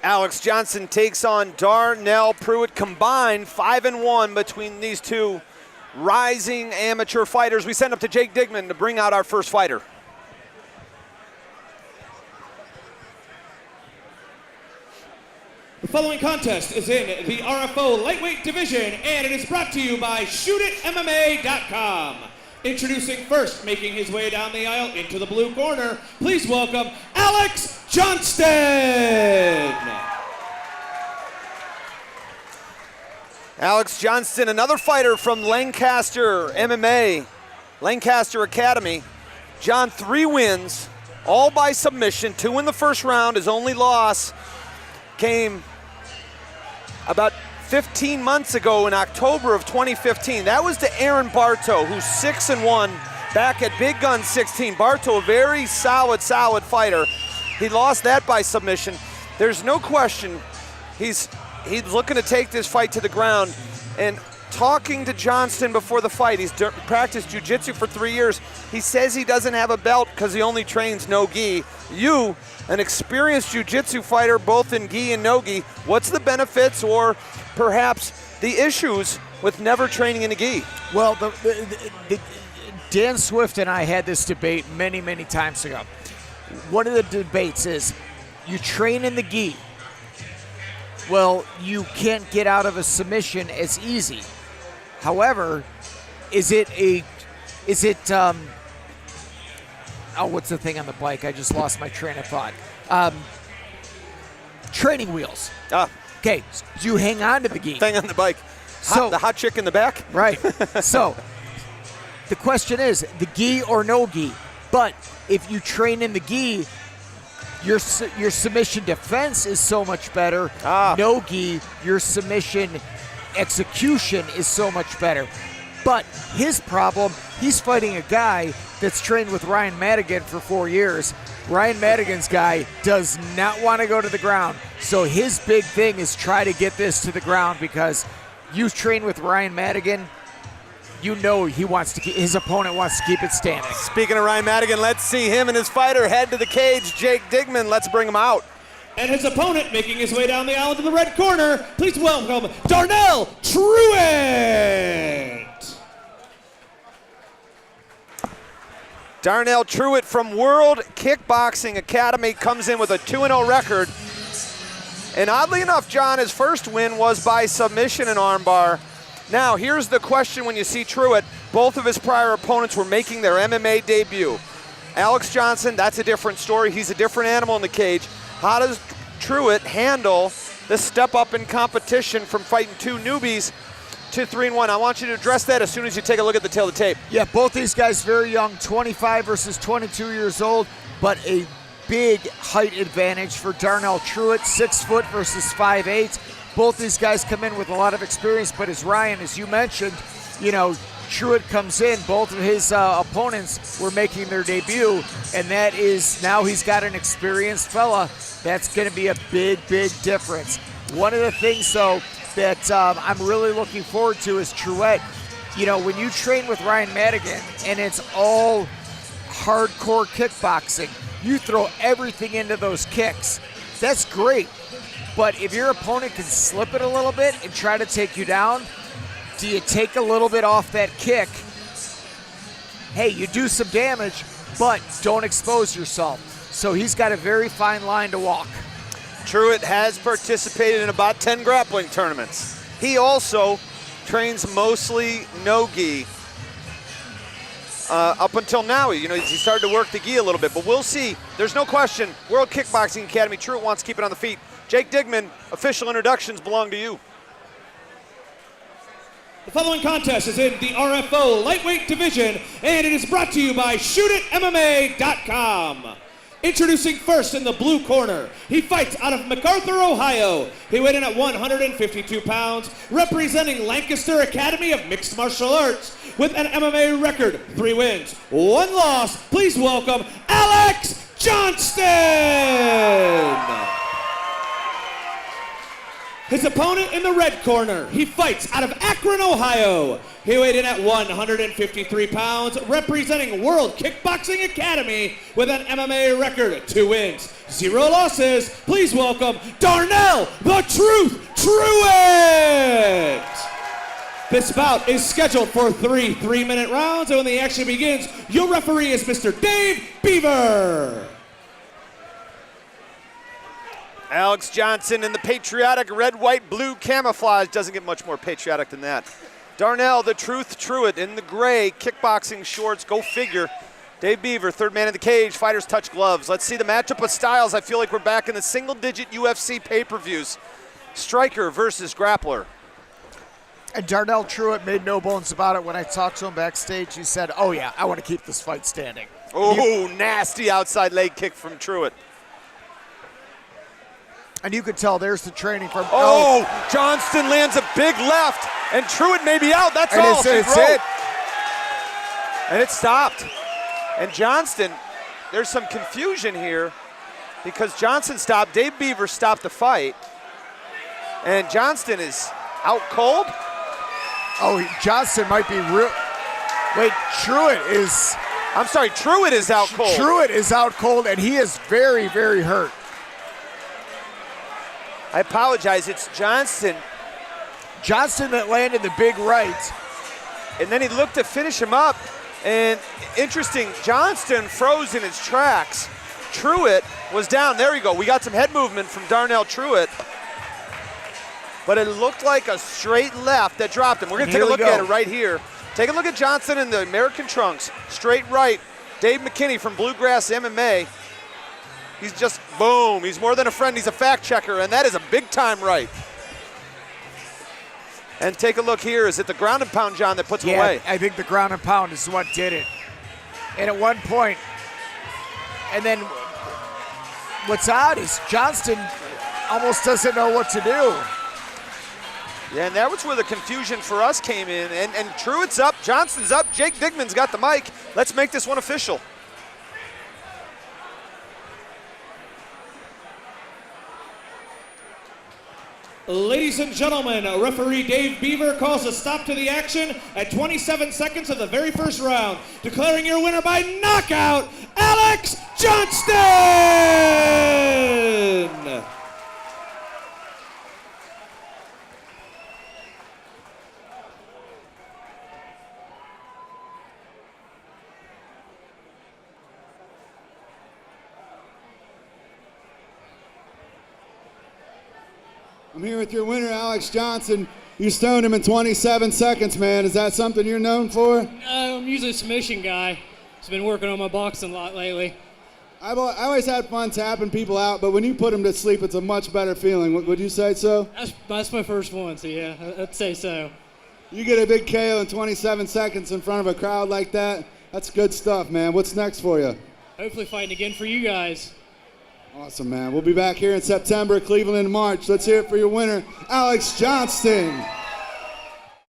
Alex Johnston takes on Darnell Truett. Combined 5-1 between these two rising amateur fighters. We send up to Jake Digman to bring out our first fighter. The following contest is in the RFO lightweight division, and it is brought to you by ShootItMMA.com. Introducing first, making his way down the aisle into the blue corner, please welcome Alex Johnston. Alex Johnston, another fighter from Lancaster MMA, Lancaster Academy. John, 3 wins, all by submission, 2 in the first round. His only loss came about 15 months ago in October of 2015. That was to Aaron Bartow, who's 6-1 back at Big Gun 16. Bartow, a very solid fighter. He lost that by submission. There's no question he's looking to take this fight to the ground. And talking to Johnston before the fight, he's practiced jiu-jitsu for 3 years. He says he doesn't have a belt because he only trains no-gi. You, an experienced jiu-jitsu fighter, both in gi and no-gi, what's the benefits or perhaps the issues with never training in a gi? Well, Dan Swift and I had this debate many, many times ago. One of the debates is, you train in the gi. Well, you can't get out of a submission as easy. However, what's the thing on the bike? I just lost my train of thought. Training wheels. Okay, so you hang on to the gi. Thing on the bike. The hot chick in the back? Right. So the question is, the gi or no gi? But if you train in the gi, your submission defense is so much better. No gi, your submission execution is so much better. But his problem, he's fighting a guy that's trained with Ryan Madigan for 4 years. Ryan Madigan's guy does not want to go to the ground. So his big thing is try to get this to the ground, because you train with Ryan Madigan, you know his opponent wants to keep it standing. Speaking of Ryan Madigan, let's see him and his fighter head to the cage. Jake Digman, let's bring him out. And his opponent making his way down the aisle to the red corner, please welcome Darnell Truett. Darnell Truett from World Kickboxing Academy comes in with a 2-0 record. And oddly enough, John, his first win was by submission and armbar. Now, here's the question when you see Truett. Both of his prior opponents were making their MMA debut. Alex Johnston, that's a different story. He's a different animal in the cage. How does Truett handle the step up in competition from fighting 2 newbies to 3-1? I want you to address that as soon as you take a look at the tail of the tape. Yeah, both these guys very young, 25 versus 22 years old, but a big height advantage for Darnell Truett, 6 foot versus 5'8". Both these guys come in with a lot of experience, but as Ryan, as you mentioned, Truett comes in, both of his opponents were making their debut, and that is, now he's got an experienced fella. That's going to be a big, big difference. One of the things, though, that I'm really looking forward to is Truett. When you train with Ryan Madigan and it's all hardcore kickboxing, you throw everything into those kicks. That's great. But if your opponent can slip it a little bit and try to take you down, do you take a little bit off that kick? Hey, you do some damage, but don't expose yourself. So he's got a very fine line to walk. Truett has participated in about 10 grappling tournaments. He also trains mostly no-gi. Up until now, he started to work the gi a little bit, but we'll see. There's no question, World Kickboxing Academy, Truett wants to keep it on the feet. Jake Digman, official introductions belong to you. The following contest is in the RFO lightweight division, and it is brought to you by ShootItMMA.com. Introducing first in the blue corner, he fights out of MacArthur, Ohio. He weighed in at 152 pounds, representing Lancaster Academy of Mixed Martial Arts with an MMA record, 3 wins, 1 loss. Please welcome Alex Johnston. His opponent in the red corner, he fights out of Akron, Ohio. He weighed in at 153 pounds, representing World Kickboxing Academy with an MMA record, 2 wins, 0 losses. Please welcome Darnell the Truth Truett. This bout is scheduled for 3 3-minute rounds, and when the action begins, your referee is Mr. Dave Beaver. Alex Johnston in the patriotic red, white, blue camouflage. Doesn't get much more patriotic than that. Darnell, the Truth Truett in the gray kickboxing shorts. Go figure. Dave Beaver, third man in the cage. Fighters touch gloves. Let's see the matchup of styles. I feel like we're back in the single-digit UFC pay-per-views. Striker versus grappler. And Darnell Truett made no bones about it when I talked to him backstage. He said, oh yeah, I want to keep this fight standing. Oh, nasty outside leg kick from Truett. And you could tell there's the training from. Oh, Johnston lands a big left, and Truett may be out. That's all. It's it. And it stopped. And Johnston, there's some confusion here because Johnston stopped. Dave Beaver stopped the fight. And Johnston is out cold. Oh, Johnston might be real. Wait, Truett is. I'm sorry, Truett is out cold. Truett is out cold, and he is very, very hurt. I apologize, it's Johnston. Johnston that landed the big right. And then he looked to finish him up. And interesting, Johnston froze in his tracks. Truett was down. There we go. We got some head movement from Darnell Truett. But it looked like a straight left that dropped him. We're going to take a look at it right here. Take a look at Johnston in the American trunks. Straight right. Dave McKinney from Bluegrass MMA. He's just, boom, he's more than a friend, he's a fact checker, and that is a big time right. And take a look here, is it the ground and pound, John, that puts him away? I think the ground and pound is what did it. And at one point, and then what's odd is Johnston almost doesn't know what to do. Yeah, and that was where the confusion for us came in. And Truett's up, Johnston's up, Jake Digman's got the mic. Let's make this one official. Ladies and gentlemen, referee Dave Beaver calls a stop to the action at 27 seconds of the very first round, declaring your winner by knockout, Alex Johnston! I'm here with your winner, Alex Johnston. You stoned him in 27 seconds, man. Is that something you're known for? I'm usually a submission guy. Just been working on my boxing a lot lately. I always had fun tapping people out, but when you put them to sleep, it's a much better feeling. Would you say so? That's my first one, so yeah, I'd say so. You get a big KO in 27 seconds in front of a crowd like that, that's good stuff, man. What's next for you? Hopefully fighting again for you guys. Awesome, man. We'll be back here in September, Cleveland in March. Let's hear it for your winner, Alex Johnston.